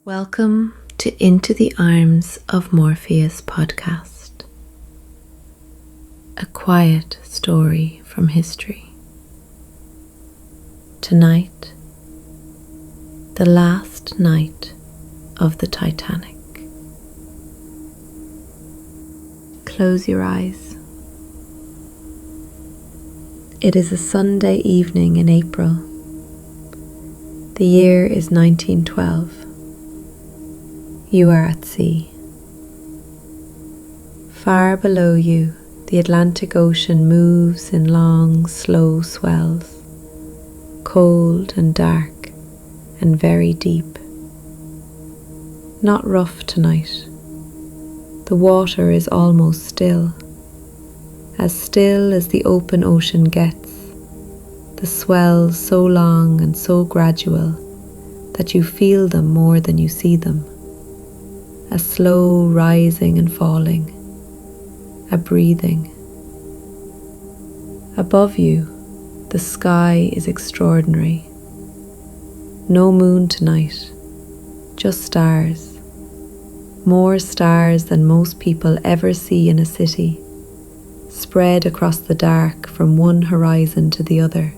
Welcome to Into the Arms of Morpheus podcast, a quiet story from history. Tonight, the last night of the Titanic. Close your eyes. It is a Sunday evening in April. The year is 1912. You are at sea. Far below you, the Atlantic Ocean moves in long, slow swells, cold and dark and very deep. Not rough tonight. The water is almost still as the open ocean gets, the swells so long and so gradual that you feel them more than you see them. A slow rising and falling, a breathing. Above you, the sky is extraordinary. No moon tonight, just stars. More stars than most people ever see in a city, spread across the dark from one horizon to the other.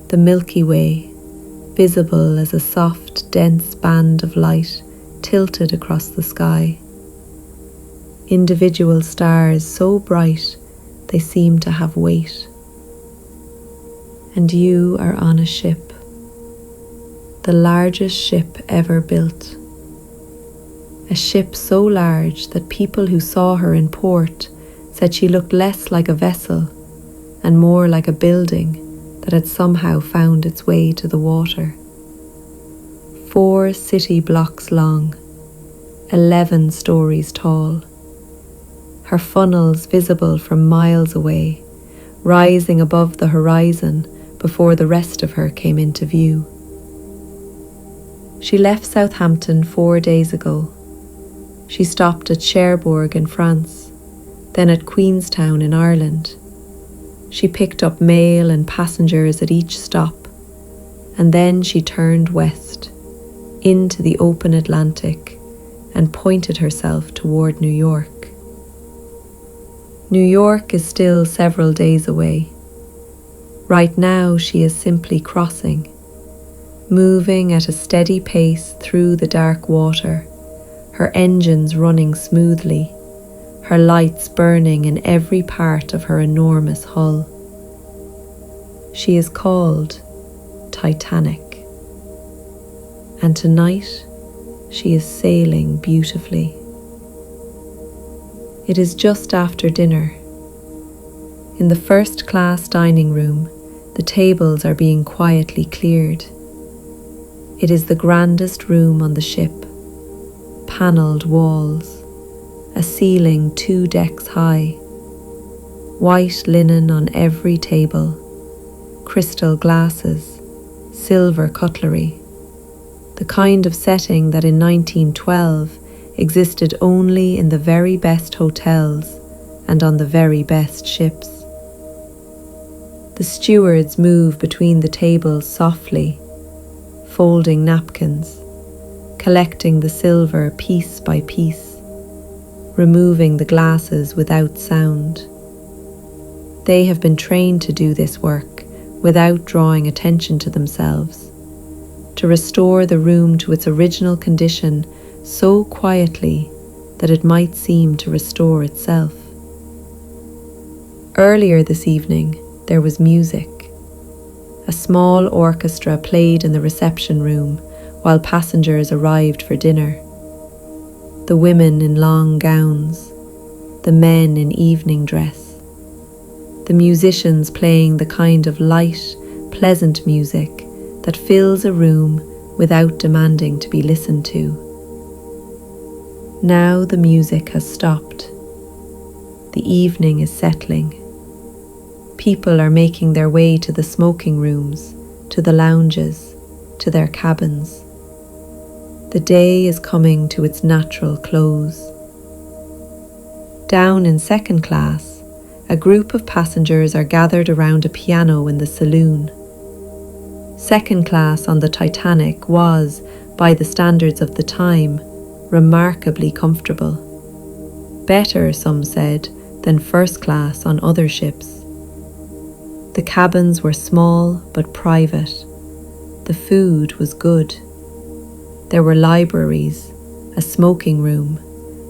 The Milky Way, visible as a soft, dense band of light, tilted across the sky. Individual stars so bright they seem to have weight. And you are on a ship, the largest ship ever built. A ship so large that people who saw her in port said she looked less like a vessel and more like a building that had somehow found its way to the water. 4 city blocks long, 11 stories tall. Her funnels visible from miles away, rising above the horizon before the rest of her came into view. She left Southampton 4 days ago. She stopped at Cherbourg in France, then at Queenstown in Ireland. She picked up mail and passengers at each stop, and then she turned west, into the open Atlantic, and pointed herself toward New York. New York is still several days away. Right now she is simply crossing, moving at a steady pace through the dark water, her engines running smoothly, her lights burning in every part of her enormous hull. She is called Titanic. And tonight, she is sailing beautifully. It is just after dinner. In the first-class dining room, the tables are being quietly cleared. It is the grandest room on the ship. Panelled walls, a ceiling 2 decks high, white linen on every table, crystal glasses, silver cutlery. The kind of setting that in 1912 existed only in the very best hotels and on the very best ships. The stewards move between the tables softly, folding napkins, collecting the silver piece by piece, removing the glasses without sound. They have been trained to do this work without drawing attention to themselves, to restore the room to its original condition so quietly that it might seem to restore itself. Earlier this evening, there was music. A small orchestra played in the reception room while passengers arrived for dinner. The women in long gowns, the men in evening dress, the musicians playing the kind of light, pleasant music that fills a room without demanding to be listened to. Now the music has stopped. The evening is settling. People are making their way to the smoking rooms, to the lounges, to their cabins. The day is coming to its natural close. Down in second class, a group of passengers are gathered around a piano in the saloon. Second class on the Titanic was, by the standards of the time, remarkably comfortable. Better, some said, than first class on other ships. The cabins were small but private. The food was good. There were libraries, a smoking room,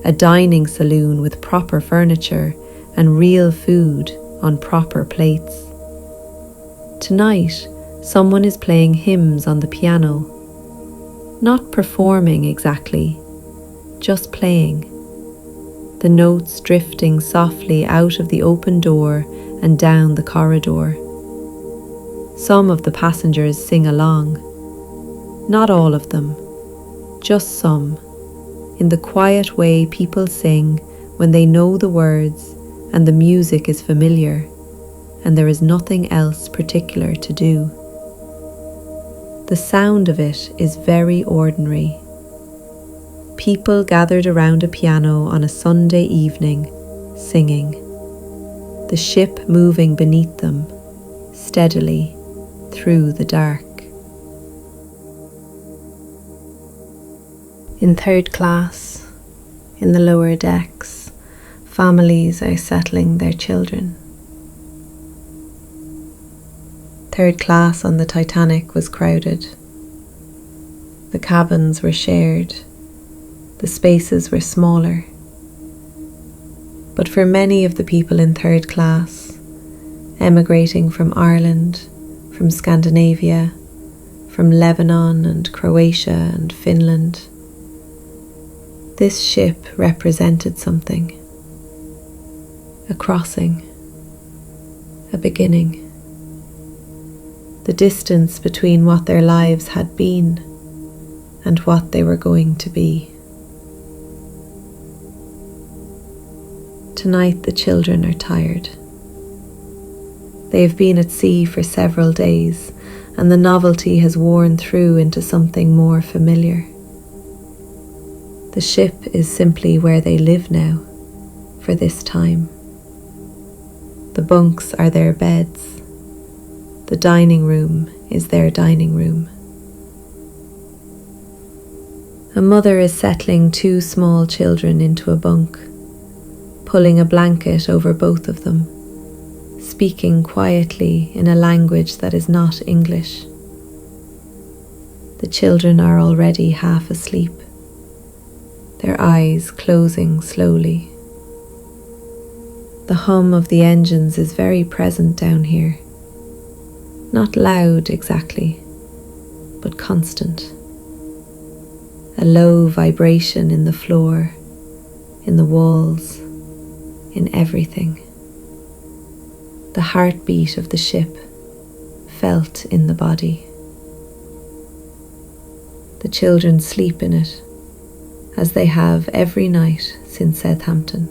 a dining saloon with proper furniture and real food on proper plates. Tonight, someone is playing hymns on the piano. Not performing exactly, just playing. The notes drifting softly out of the open door and down the corridor. Some of the passengers sing along. Not all of them, just some, in the quiet way people sing when they know the words and the music is familiar and there is nothing else particular to do. The sound of it is very ordinary. People gathered around a piano on a Sunday evening, singing. The ship moving beneath them, steadily, through the dark. In third class, in the lower decks, families are settling their children. Third class on the Titanic was crowded. The cabins were shared. The spaces were smaller. But for many of the people in third class, emigrating from Ireland, from Scandinavia, from Lebanon and Croatia and Finland, this ship represented something. A crossing, a beginning. The distance between what their lives had been and what they were going to be. Tonight the children are tired. They have been at sea for several days, and the novelty has worn through into something more familiar. The ship is simply where they live now, for this time. The bunks are their beds. The dining room is their dining room. A mother is settling two small children into a bunk, pulling a blanket over both of them, speaking quietly in a language that is not English. The children are already half asleep, their eyes closing slowly. The hum of the engines is very present down here. Not loud exactly, but constant. A low vibration in the floor, in the walls, in everything. The heartbeat of the ship felt in the body. The children sleep in it, as they have every night since Southampton.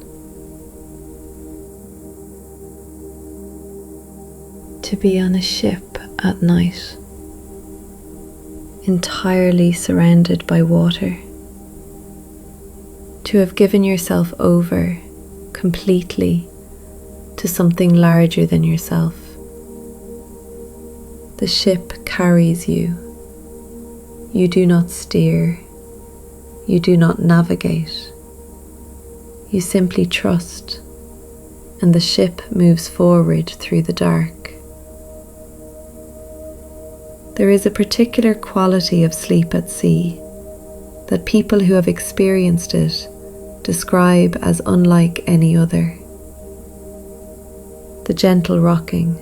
To be on a ship at night, entirely surrounded by water, to have given yourself over completely to something larger than yourself. The ship carries you. You do not steer. You do not navigate. You simply trust, and the ship moves forward through the dark. There is a particular quality of sleep at sea that people who have experienced it describe as unlike any other. The gentle rocking,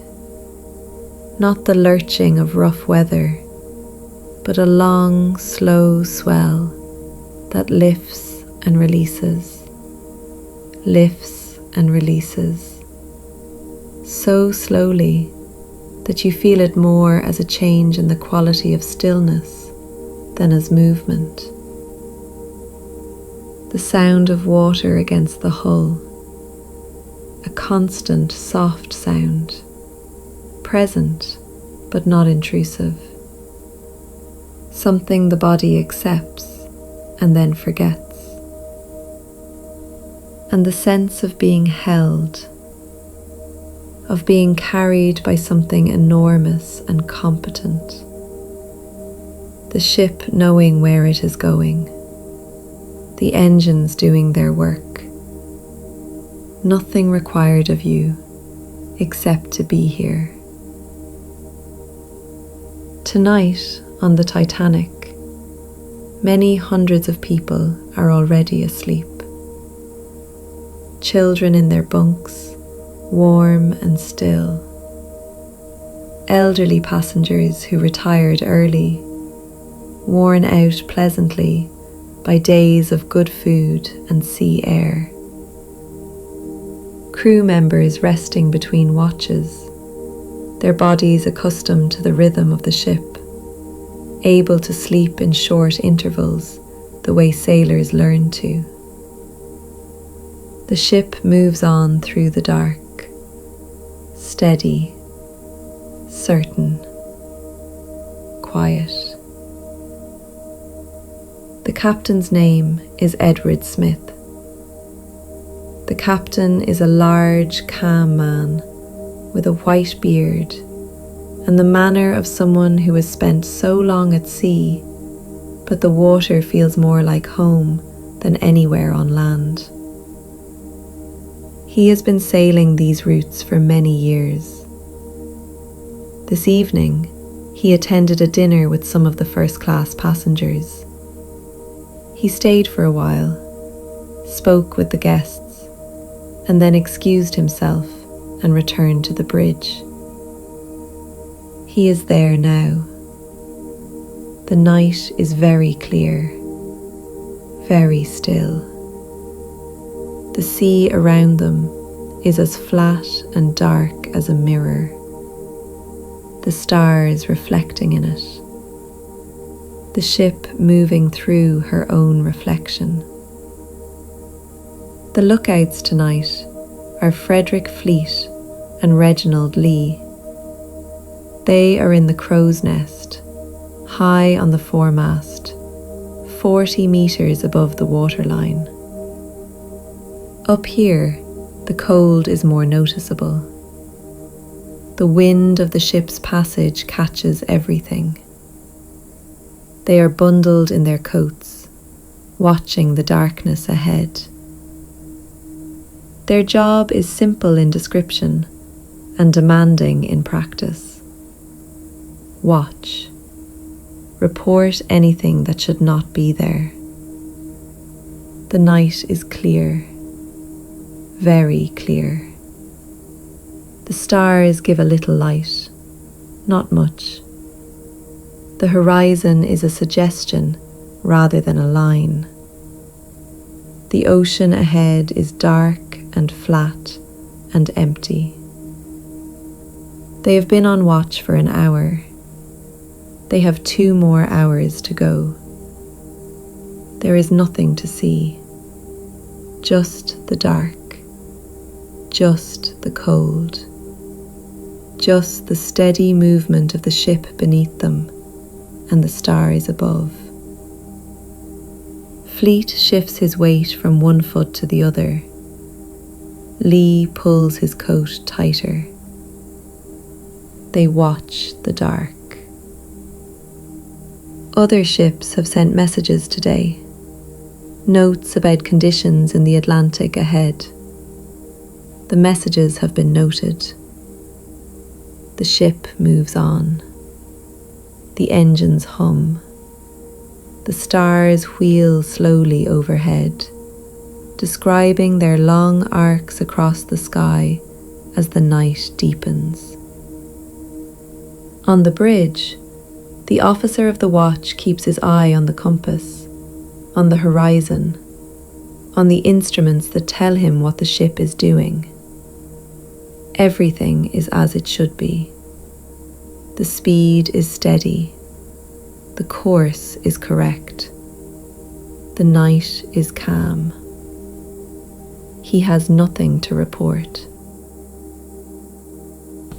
not the lurching of rough weather, but a long, slow swell that lifts and releases, so slowly that you feel it more as a change in the quality of stillness than as movement. The sound of water against the hull, a constant soft sound, present but not intrusive. Something the body accepts and then forgets. And the sense of being held, of being carried by something enormous and competent. The ship knowing where it is going, the engines doing their work. Nothing required of you except to be here. Tonight on the Titanic, many hundreds of people are already asleep. Children in their bunks, warm and still. Elderly passengers who retired early, worn out pleasantly by days of good food and sea air. Crew members resting between watches, their bodies accustomed to the rhythm of the ship, able to sleep in short intervals the way sailors learn to. The ship moves on through the dark, steady, certain, quiet. The captain's name is Edward Smith. The captain is a large, calm man with a white beard and the manner of someone who has spent so long at sea, but the water feels more like home than anywhere on land. He has been sailing these routes for many years. This evening, he attended a dinner with some of the first-class passengers. He stayed for a while, spoke with the guests, and then excused himself and returned to the bridge. He is there now. The night is very clear, very still. The sea around them is as flat and dark as a mirror, the stars reflecting in it, the ship moving through her own reflection. The lookouts tonight are Frederick Fleet and Reginald Lee. They are in the crow's nest, high on the foremast, 40 meters above the waterline. Up here, the cold is more noticeable. The wind of the ship's passage catches everything. They are bundled in their coats, watching the darkness ahead. Their job is simple in description and demanding in practice. Watch. Report anything that should not be there. The night is clear. Very clear. The stars give a little light, not much. The horizon is a suggestion rather than a line. The ocean ahead is dark and flat and empty. They have been on watch for an hour. They have 2 more hours to go. There is nothing to see, just the dark. Just the cold, just the steady movement of the ship beneath them and the stars above. Fleet shifts his weight from one foot to the other. Lee pulls his coat tighter. They watch the dark. Other ships have sent messages today, notes about conditions in the Atlantic ahead. The messages have been noted. The ship moves on. The engines hum. The stars wheel slowly overhead, describing their long arcs across the sky as the night deepens. On the bridge, the officer of the watch keeps his eye on the compass, on the horizon, on the instruments that tell him what the ship is doing. Everything is as it should be. The speed is steady. The course is correct. The night is calm. He has nothing to report.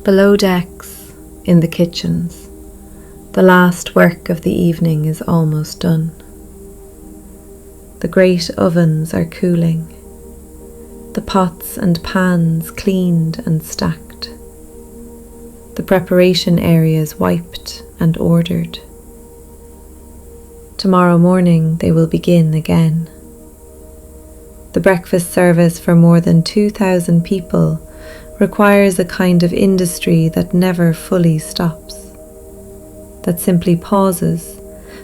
Below decks, in the kitchens, the last work of the evening is almost done. The great ovens are cooling. The pots and pans cleaned and stacked. The preparation areas wiped and ordered. Tomorrow morning they will begin again. The breakfast service for more than 2,000 people requires a kind of industry that never fully stops, that simply pauses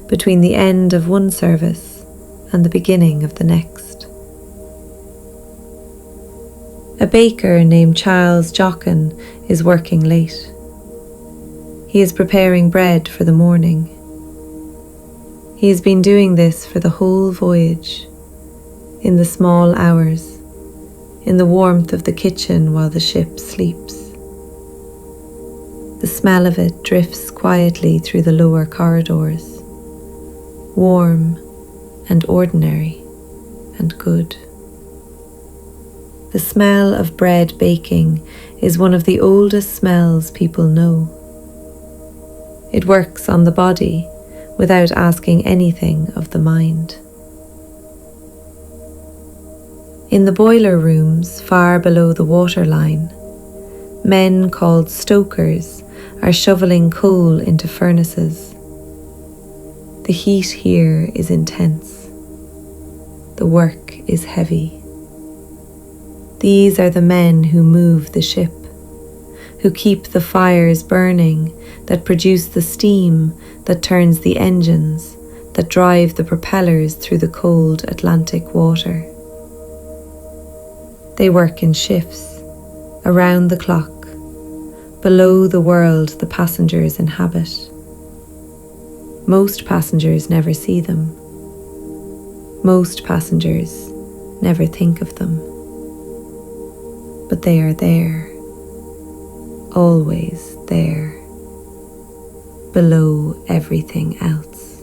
between the end of one service and the beginning of the next. A baker named Charles Jockin is working late. He is preparing bread for the morning. He has been doing this for the whole voyage, in the small hours, in the warmth of the kitchen while the ship sleeps. The smell of it drifts quietly through the lower corridors, warm and ordinary and good. The smell of bread baking is one of the oldest smells people know. It works on the body without asking anything of the mind. In the boiler rooms far below the waterline, men called stokers are shoveling coal into furnaces. The heat here is intense. The work is heavy. These are the men who move the ship, who keep the fires burning that produce the steam that turns the engines, that drive the propellers through the cold Atlantic water. They work in shifts, around the clock, below the world the passengers inhabit. Most passengers never see them. Most passengers never think of them. But they are there, always there, below everything else.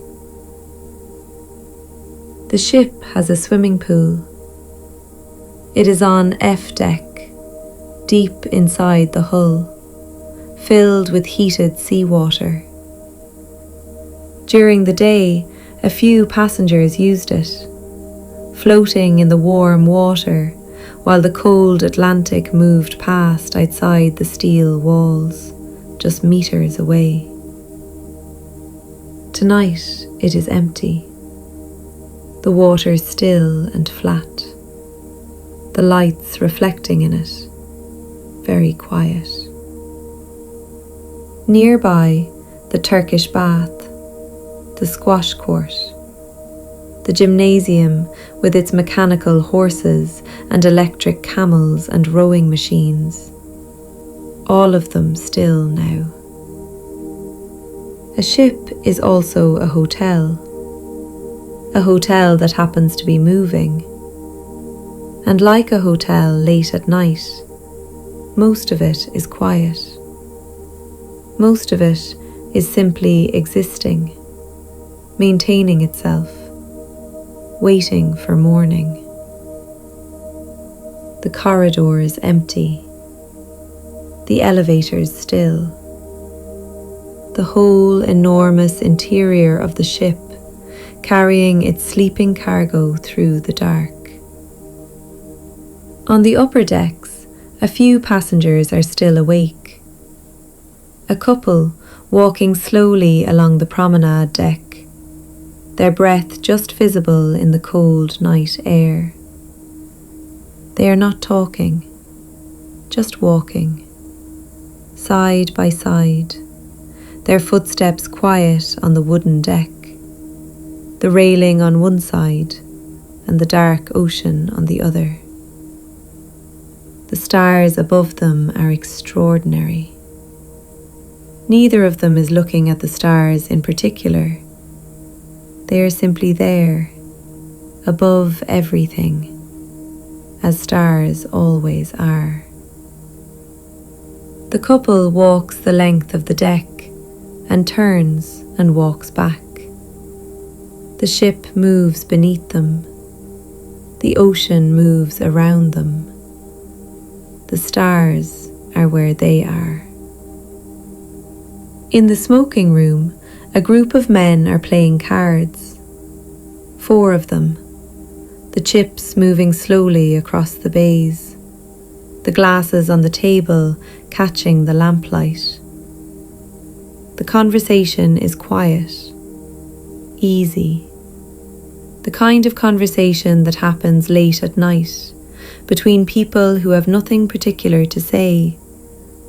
The ship has a swimming pool. It is on F deck, deep inside the hull, filled with heated seawater. During the day, a few passengers used it, floating in the warm water while the cold Atlantic moved past outside the steel walls, just meters away. Tonight it is empty, the water still and flat, the lights reflecting in it, very quiet. Nearby, the Turkish bath, the squash court, the gymnasium with its mechanical horses and electric camels and rowing machines, all of them still now. A ship is also a hotel that happens to be moving. And like a hotel late at night, most of it is quiet. Most of it is simply existing, maintaining itself, waiting for morning. The corridor is empty, the elevators still. The whole enormous interior of the ship carrying its sleeping cargo through the dark. On the upper decks, a few passengers are still awake. A couple walking slowly along the promenade deck, their breath just visible in the cold night air. They are not talking, just walking, side by side, their footsteps quiet on the wooden deck, the railing on one side and the dark ocean on the other. The stars above them are extraordinary. Neither of them is looking at the stars in particular. They are simply there, above everything, as stars always are. The couple walks the length of the deck and turns and walks back. The ship moves beneath them. The ocean moves around them. The stars are where they are. In the smoking room, a group of men are playing cards. 4 of them. The chips moving slowly across the bays. The glasses on the table catching the lamplight. The conversation is quiet, easy. The kind of conversation that happens late at night between people who have nothing particular to say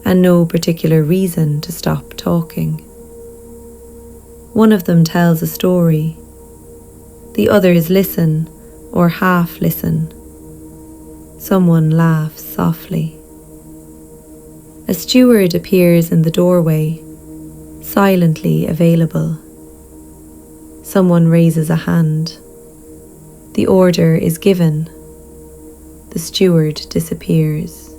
and no particular reason to stop talking. One of them tells a story. The others listen or half listen. Someone laughs softly. A steward appears in the doorway, silently available. Someone raises a hand. The order is given. The steward disappears.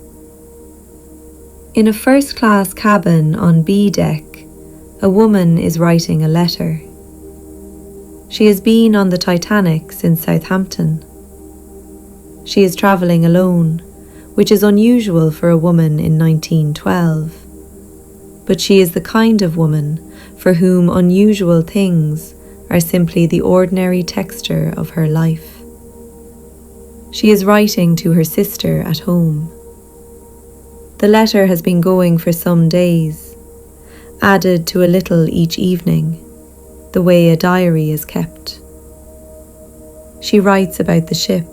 In a first-class cabin on B deck, a woman is writing a letter. She has been on the Titanic since Southampton. She is travelling alone, which is unusual for a woman in 1912. But she is the kind of woman for whom unusual things are simply the ordinary texture of her life. She is writing to her sister at home. The letter has been going for some days, added to a little each evening, the way a diary is kept. She writes about the ship,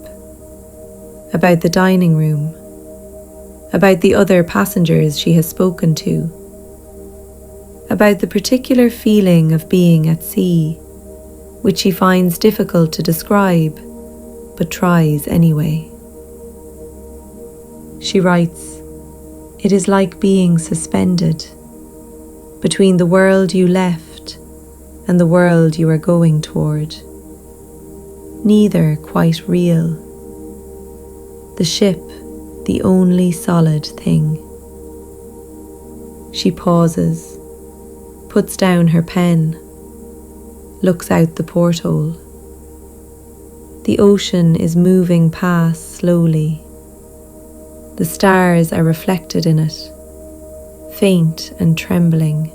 about the dining room, about the other passengers she has spoken to, about the particular feeling of being at sea, which she finds difficult to describe, but tries anyway. She writes, "It is like being suspended between the world you left and the world you are going toward. Neither quite real. The ship, the only solid thing." She pauses, puts down her pen, looks out the porthole. The ocean is moving past slowly. The stars are reflected in it, faint and trembling,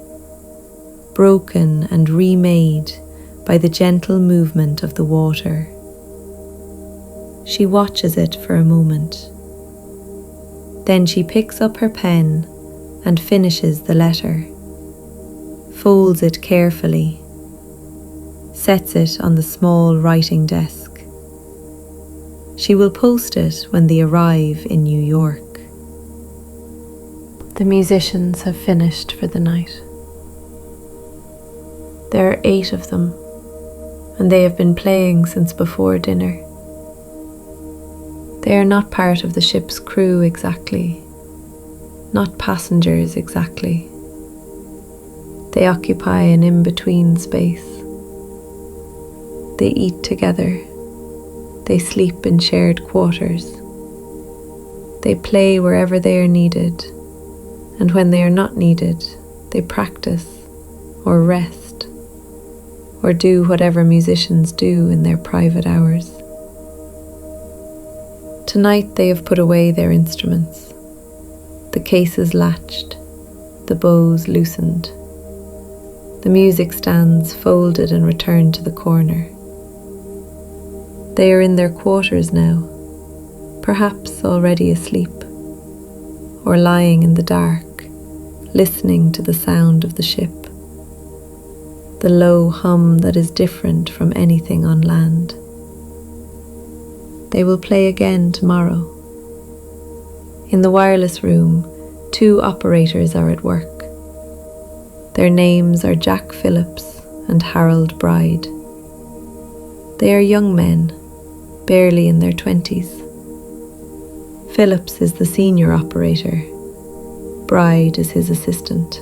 broken and remade by the gentle movement of the water. She watches it for a moment. Then she picks up her pen and finishes the letter, folds it carefully, sets it on the small writing desk. She will post it when they arrive in New York. The musicians have finished for the night. There are 8 of them, and they have been playing since before dinner. They are not part of the ship's crew exactly, not passengers exactly. They occupy an in-between space. They eat together. They sleep in shared quarters. They play wherever they are needed, and when they are not needed, they practice or rest or do whatever musicians do in their private hours. Tonight they have put away their instruments, the cases latched, the bows loosened, the music stands folded and returned to the corner. They are in their quarters now, perhaps already asleep, or lying in the dark, listening to the sound of the ship, the low hum that is different from anything on land. They will play again tomorrow. In the wireless room, 2 operators are at work. Their names are Jack Phillips and Harold Bride. They are young men, barely in their 20s. Phillips is the senior operator. Bride is his assistant.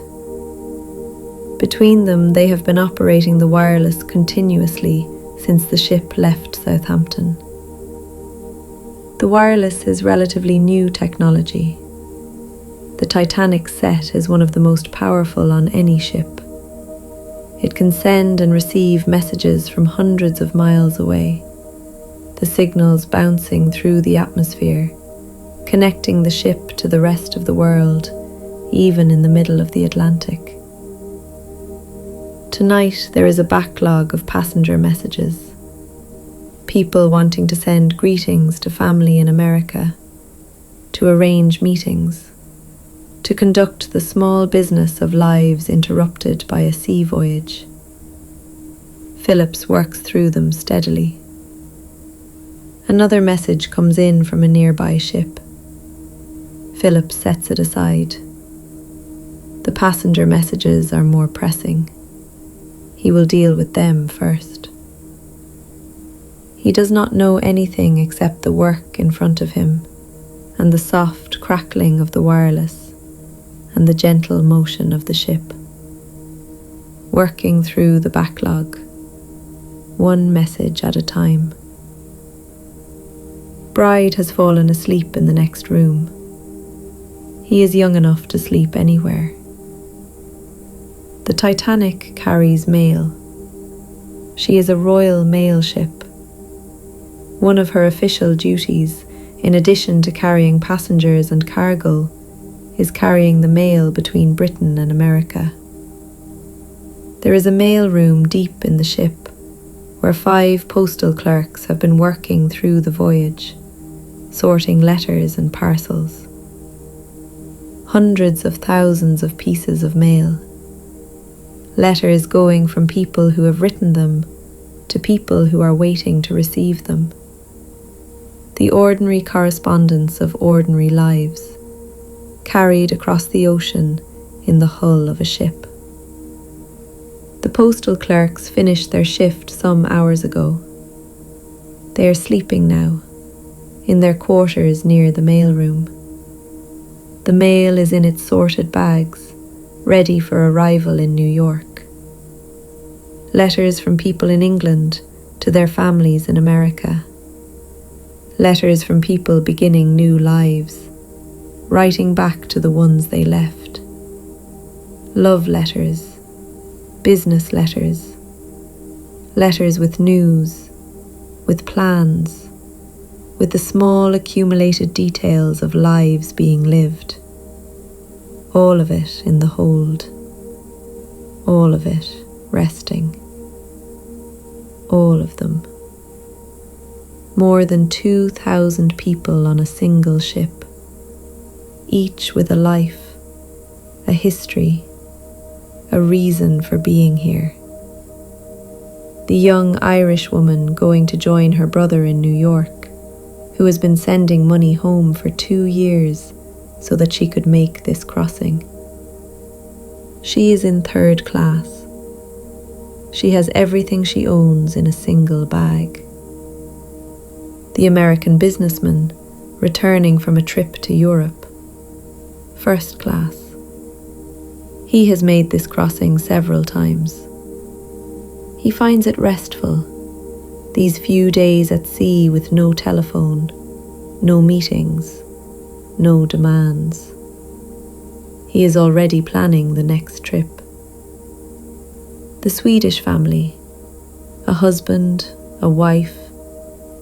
Between them, they have been operating the wireless continuously since the ship left Southampton. The wireless is relatively new technology. The Titanic set is one of the most powerful on any ship. It can send and receive messages from hundreds of miles away, the signals bouncing through the atmosphere, connecting the ship to the rest of the world, even in the middle of the Atlantic. Tonight there is a backlog of passenger messages. People wanting to send greetings to family in America, to arrange meetings, to conduct the small business of lives interrupted by a sea voyage. Phillips works through them steadily. Another message comes in from a nearby ship. Phillips sets it aside. The passenger messages are more pressing. He will deal with them first. He does not know anything except the work in front of him and the soft crackling of the wireless and the gentle motion of the ship. Working through the backlog, one message at a time. Bride has fallen asleep in the next room. He is young enough to sleep anywhere. The Titanic carries mail. She is a royal mail ship. One of her official duties, in addition to carrying passengers and cargo, is carrying the mail between Britain and America. There is a mail room deep in the ship, where 5 postal clerks have been working through the voyage, sorting letters and parcels. Hundreds of thousands of pieces of mail. Letters going from people who have written them to people who are waiting to receive them. The ordinary correspondence of ordinary lives, carried across the ocean in the hull of a ship. The postal clerks finished their shift some hours ago. They are sleeping now, in their quarters near the mailroom. The mail is in its sorted bags, ready for arrival in New York. Letters from people in England to their families in America. Letters from people beginning new lives, writing back to the ones they left. Love letters, business letters, letters with news, with plans, with the small accumulated details of lives being lived. All of it in the hold, all of it resting, all of them. More than 2,000 people on a single ship, each with a life, a history, a reason for being here. The young Irish woman going to join her brother in New York, who has been sending money home for 2 years so that she could make this crossing. She is in 3rd class. She has everything she owns in a single bag. The American businessman returning from a trip to Europe, 1st class. He has made this crossing several times. He finds it restful, these few days at sea with no telephone, no meetings, no demands. He is already planning the next trip. The Swedish family, a husband, a wife,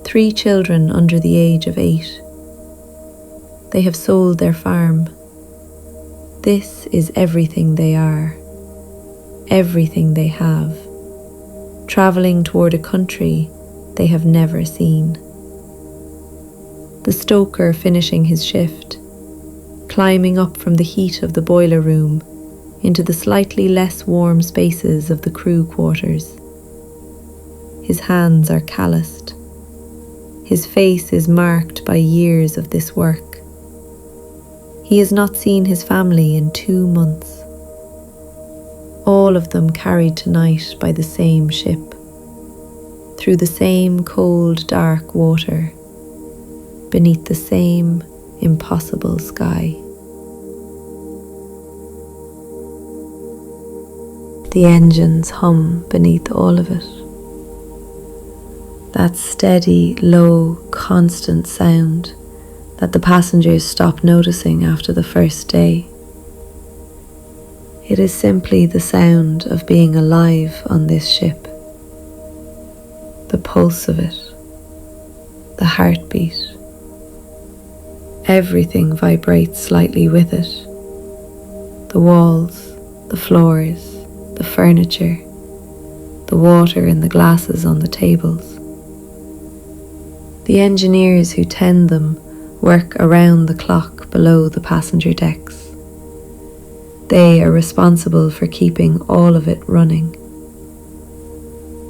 3 children under the age of 8. They have sold their farm. This is everything they are, everything they have, travelling toward a country they have never seen. The stoker finishing his shift, climbing up from the heat of the boiler room into the slightly less warm spaces of the crew quarters. His hands are calloused. His face is marked by years of this work. He has not seen his family in 2 months. All of them carried tonight by the same ship, through the same cold, dark water, beneath the same impossible sky. The engines hum beneath all of it. That steady, low, constant sound that the passengers stop noticing after the first day. It is simply the sound of being alive on this ship. The pulse of it, the heartbeat. Everything vibrates slightly with it. The walls, the floors, the furniture, the water in the glasses on the tables. The engineers who tend them work around the clock below the passenger decks. They are responsible for keeping all of it running.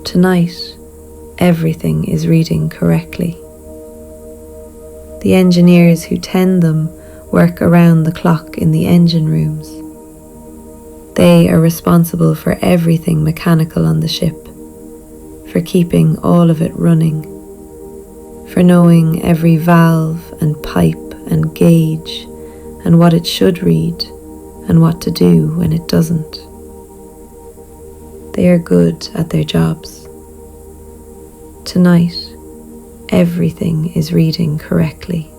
Tonight, everything is reading correctly. The engineers who tend them work around the clock in the engine rooms. They are responsible for everything mechanical on the ship, for keeping all of it running, for knowing every valve and pipe and gauge and what it should read and what to do when it doesn't. They are good at their jobs. Tonight, everything is reading correctly.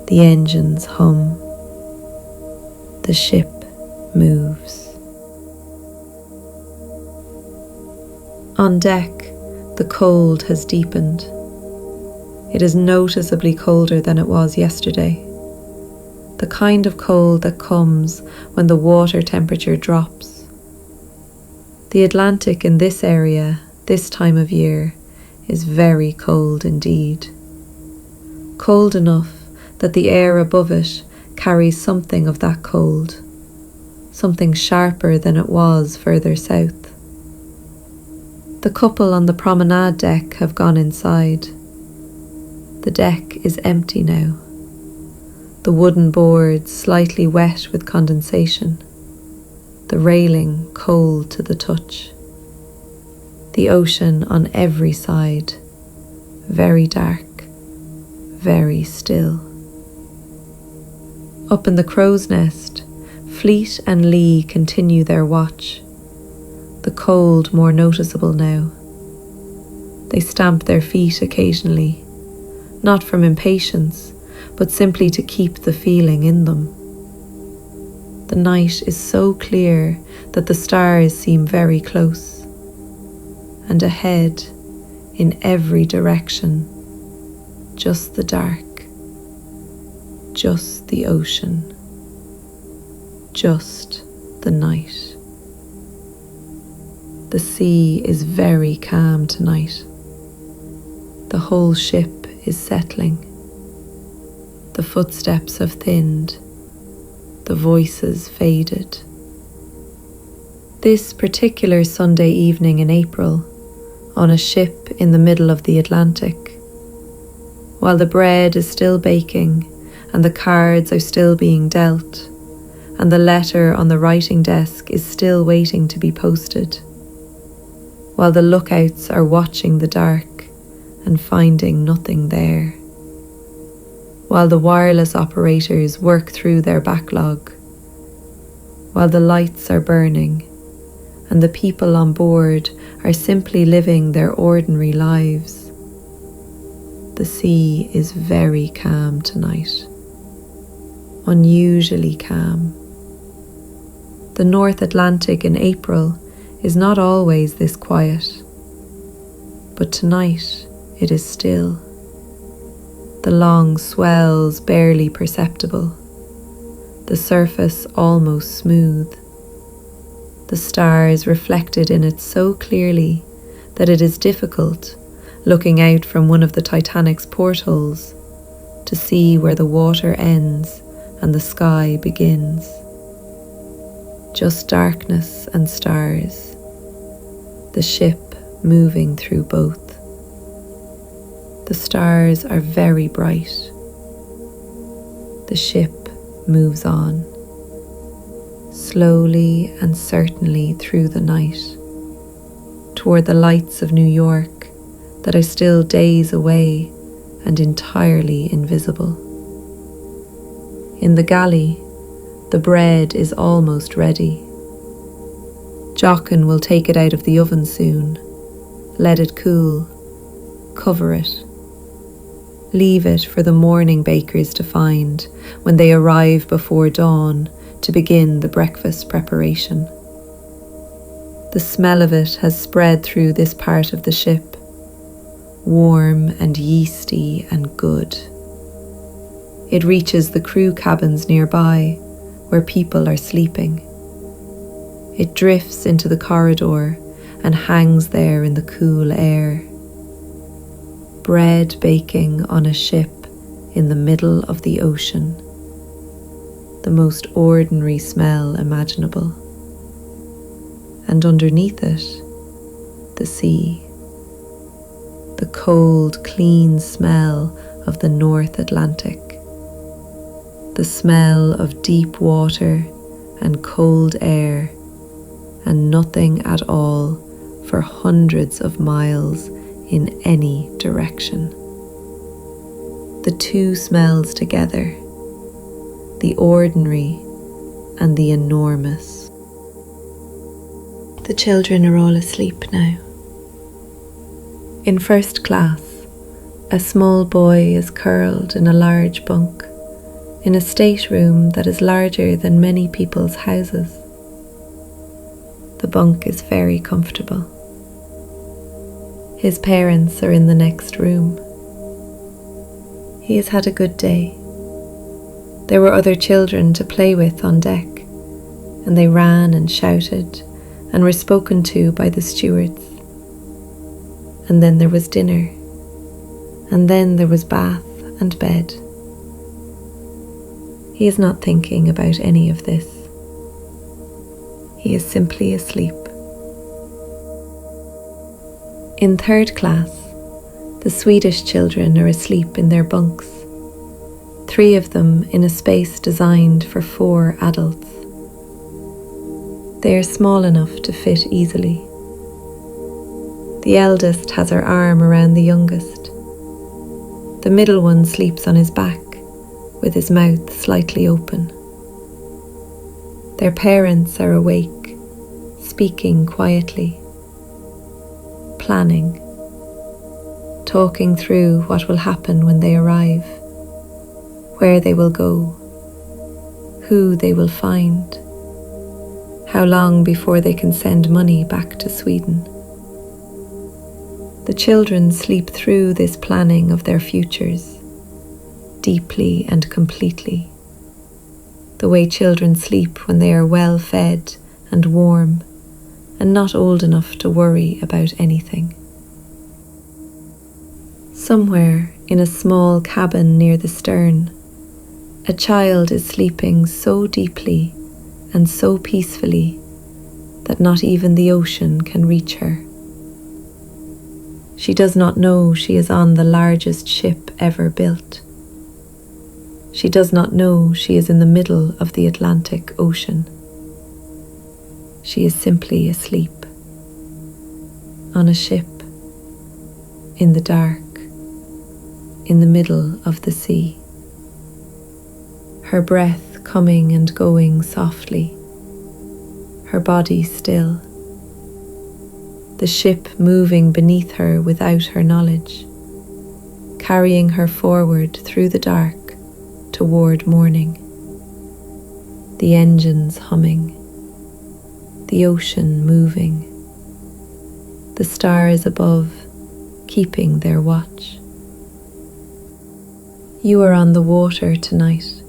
The engines hum. The ship moves. On deck, the cold has deepened. It is noticeably colder than it was yesterday. The kind of cold that comes when the water temperature drops. The Atlantic in this area, this time of year, is very cold indeed. Cold enough that the air above it carries something of that cold, something sharper than it was further south. The couple on the promenade deck have gone inside. The deck is empty now. The wooden boards slightly wet with condensation. The railing cold to the touch. The ocean on every side, very dark, very still. Up in the crow's nest, Fleet and Lee continue their watch, the cold more noticeable now. They stamp their feet occasionally, not from impatience, but simply to keep the feeling in them. The night is so clear that the stars seem very close, and ahead, in every direction, just the dark, just the ocean, just the night. The sea is very calm tonight. The whole ship is settling. The footsteps have thinned. The voices faded. This particular Sunday evening in April, on a ship in the middle of the Atlantic, while the bread is still baking and the cards are still being dealt, and the letter on the writing desk is still waiting to be posted, while the lookouts are watching the dark and finding nothing there, while the wireless operators work through their backlog, while the lights are burning and the people on board are simply living their ordinary lives. The sea is very calm tonight, unusually calm. The North Atlantic in April is not always this quiet, but tonight it is still. The long swells barely perceptible, the surface almost smooth, the stars reflected in it so clearly that it is difficult, looking out from one of the Titanic's portholes, to see where the water ends and the sky begins. Just darkness and stars, the ship moving through both. The stars are very bright. The ship moves on, slowly and certainly through the night, toward the lights of New York that are still days away and entirely invisible. In the galley, the bread is almost ready. Jochen will take it out of the oven soon, let it cool, cover it. Leave it for the morning bakers to find when they arrive before dawn to begin the breakfast preparation. The smell of it has spread through this part of the ship, warm and yeasty and good. It reaches the crew cabins nearby where people are sleeping. It drifts into the corridor and hangs there in the cool air. Bread baking on a ship in the middle of the ocean. The most ordinary smell imaginable. And underneath it, the sea. The cold, clean smell of the North Atlantic. The smell of deep water and cold air and nothing at all for hundreds of miles in any direction. The two smells together, the ordinary and the enormous. The children are all asleep now. In first class, a small boy is curled in a large bunk in a stateroom that is larger than many people's houses. The bunk is very comfortable. His parents are in the next room. He has had a good day. There were other children to play with on deck, and they ran and shouted and were spoken to by the stewards. And then there was dinner, and then there was bath and bed. He is not thinking about any of this. He is simply asleep. In third class, the Swedish children are asleep in their bunks, 3 of them in a space designed for 4 adults. They are small enough to fit easily. The eldest has her arm around the youngest. The middle one sleeps on his back, with his mouth slightly open. Their parents are awake, speaking quietly, planning, talking through what will happen when they arrive, where they will go, who they will find, how long before they can send money back to Sweden. The children sleep through this planning of their futures, deeply and completely, the way children sleep when they are well fed and warm and not old enough to worry about anything. Somewhere in a small cabin near the stern, a child is sleeping so deeply and so peacefully that not even the ocean can reach her. She does not know she is on the largest ship ever built. She does not know she is in the middle of the Atlantic Ocean. She is simply asleep, on a ship, in the dark, in the middle of the sea. Her breath coming and going softly, her body still. The ship moving beneath her without her knowledge, carrying her forward through the dark toward morning. The engines humming, the ocean moving, the stars above keeping their watch. You are on the water tonight,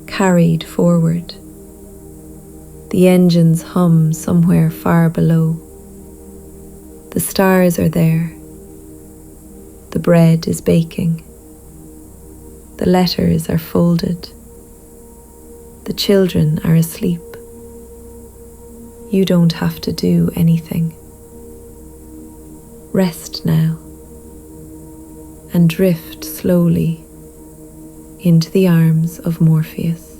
carried forward. The engines hum somewhere far below. The stars are there. The bread is baking. The letters are folded. The children are asleep. You don't have to do anything. Rest now and drift slowly into the arms of Morpheus.